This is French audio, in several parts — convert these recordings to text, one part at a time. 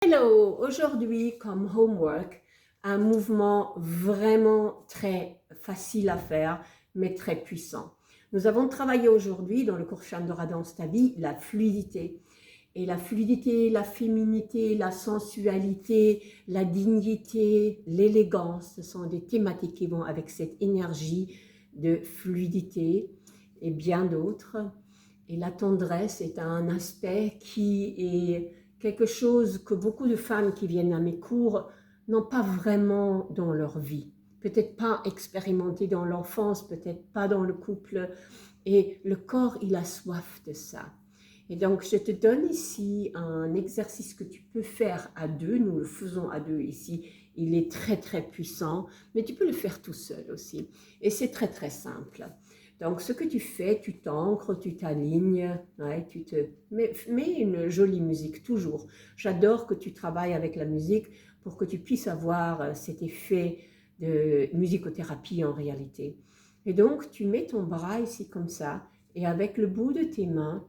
Hello, aujourd'hui comme homework, un mouvement vraiment très facile à faire, mais très puissant. Nous avons travaillé aujourd'hui dans le cours Chandra Danse Ta Vie, la fluidité. Et la fluidité, la féminité, la sensualité, la dignité, l'élégance, ce sont des thématiques qui vont avec cette énergie de fluidité et bien d'autres. Et la tendresse est un aspect qui est quelque chose que beaucoup de femmes qui viennent à mes cours n'ont pas vraiment dans leur vie. Peut-être pas expérimenté dans l'enfance, peut-être pas dans le couple. Et le corps, il a soif de ça. Et donc, je te donne ici un exercice que tu peux faire à deux. Nous le faisons à deux ici. Il est très, très puissant, mais tu peux le faire tout seul aussi. Et c'est très, très simple. Donc, ce que tu fais, tu t'ancres, tu t'alignes, ouais, tu te mets une jolie musique, toujours. J'adore que tu travailles avec la musique pour que tu puisses avoir cet effet de musicothérapie en réalité. Et donc, tu mets ton bras ici comme ça, et avec le bout de tes mains,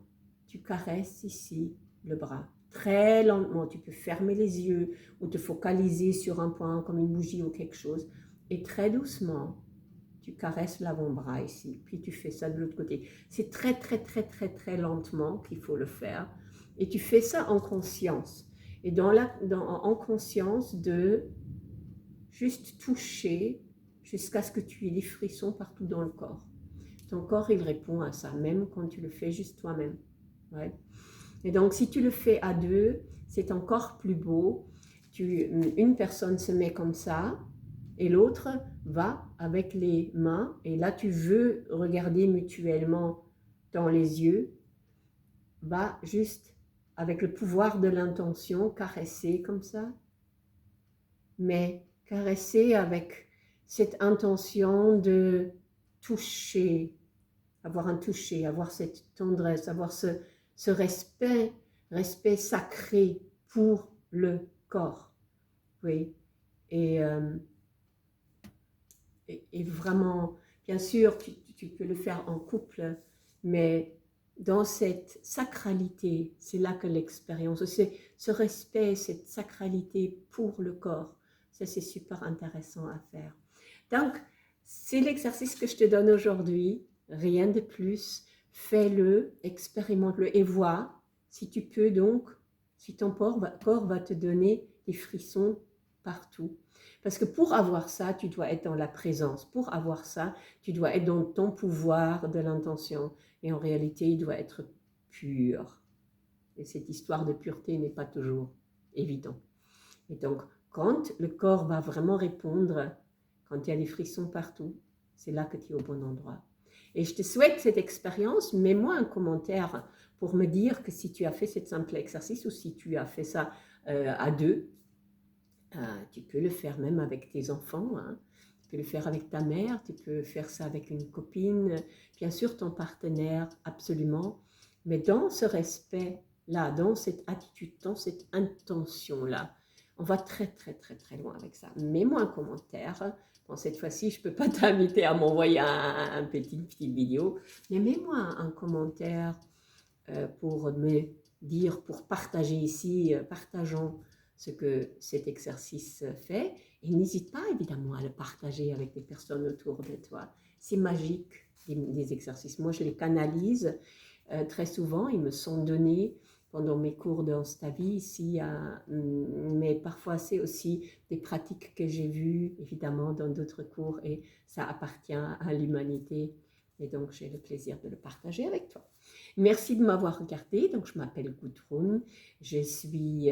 tu caresses ici le bras. Très lentement, tu peux fermer les yeux ou te focaliser sur un point comme une bougie ou quelque chose. Et très doucement, tu caresses l'avant-bras ici, puis tu fais ça de l'autre côté. C'est très, très, très, très, très lentement qu'il faut le faire. Et tu fais ça en conscience. Et en conscience de juste toucher jusqu'à ce que tu aies des frissons partout dans le corps. Ton corps, il répond à ça, même quand tu le fais juste toi-même. Ouais. Et donc, si tu le fais à deux, c'est encore plus beau. Une personne se met comme ça, et l'autre va avec les mains, et là tu veux regarder mutuellement dans les yeux, va juste avec le pouvoir de l'intention, caresser comme ça, mais caresser avec cette intention de toucher, avoir un toucher, avoir cette tendresse, avoir ce respect sacré pour le corps. Oui, et vraiment, bien sûr, tu peux le faire en couple, mais dans cette sacralité, c'est là que l'expérience, c'est ce respect, cette sacralité pour le corps, ça c'est super intéressant à faire. Donc, c'est l'exercice que je te donne aujourd'hui, rien de plus. Fais-le, expérimente-le et vois si tu peux donc, si ton corps va te donner des frissons partout. Parce que pour avoir ça, tu dois être dans la présence. Pour avoir ça, tu dois être dans ton pouvoir de l'intention. Et en réalité, il doit être pur. Et cette histoire de pureté n'est pas toujours évidente. Et donc, quand le corps va vraiment répondre, quand il y a des frissons partout, c'est là que tu es au bon endroit. Et je te souhaite cette expérience. Mets-moi un commentaire pour me dire que si tu as fait cet simple exercice ou si tu as fait ça à deux. Tu peux le faire même avec tes enfants, hein. Tu peux le faire avec ta mère, tu peux faire ça avec une copine, bien sûr ton partenaire, absolument. Mais dans ce respect-là, dans cette attitude, dans cette intention-là, on va très, très, très, très loin avec ça. Mets-moi un commentaire. Bon, cette fois-ci, je ne peux pas t'inviter à m'envoyer un petite vidéo, mais mets-moi un commentaire pour me dire, pour partager ici, partageons ce que cet exercice fait. Et n'hésite pas évidemment à le partager avec des personnes autour de toi. C'est magique, les exercices. Moi, je les canalise très souvent. Ils me sont donnés pendant mes cours de Danse Ta Vie ici, mais parfois c'est aussi des pratiques que j'ai vues évidemment dans d'autres cours et ça appartient à l'humanité. Et donc, j'ai le plaisir de le partager avec toi. Merci de m'avoir regardé. Donc, je m'appelle Gudrun. Je suis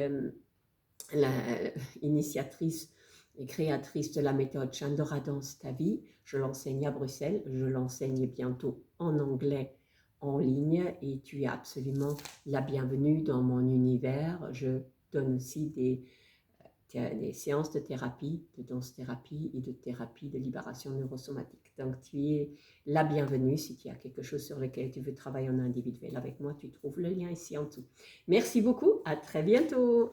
l'initiatrice et créatrice de la méthode Chandra Danse Ta Vie. Je l'enseigne à Bruxelles. Je l'enseigne bientôt en anglais en ligne et tu es absolument la bienvenue dans mon univers. Je donne aussi des séances de thérapie, de danse-thérapie et de thérapie de libération neurosomatique. Donc, tu es la bienvenue. Si tu as quelque chose sur lequel tu veux travailler en individuel avec moi, tu trouves le lien ici en dessous. Merci beaucoup. À très bientôt.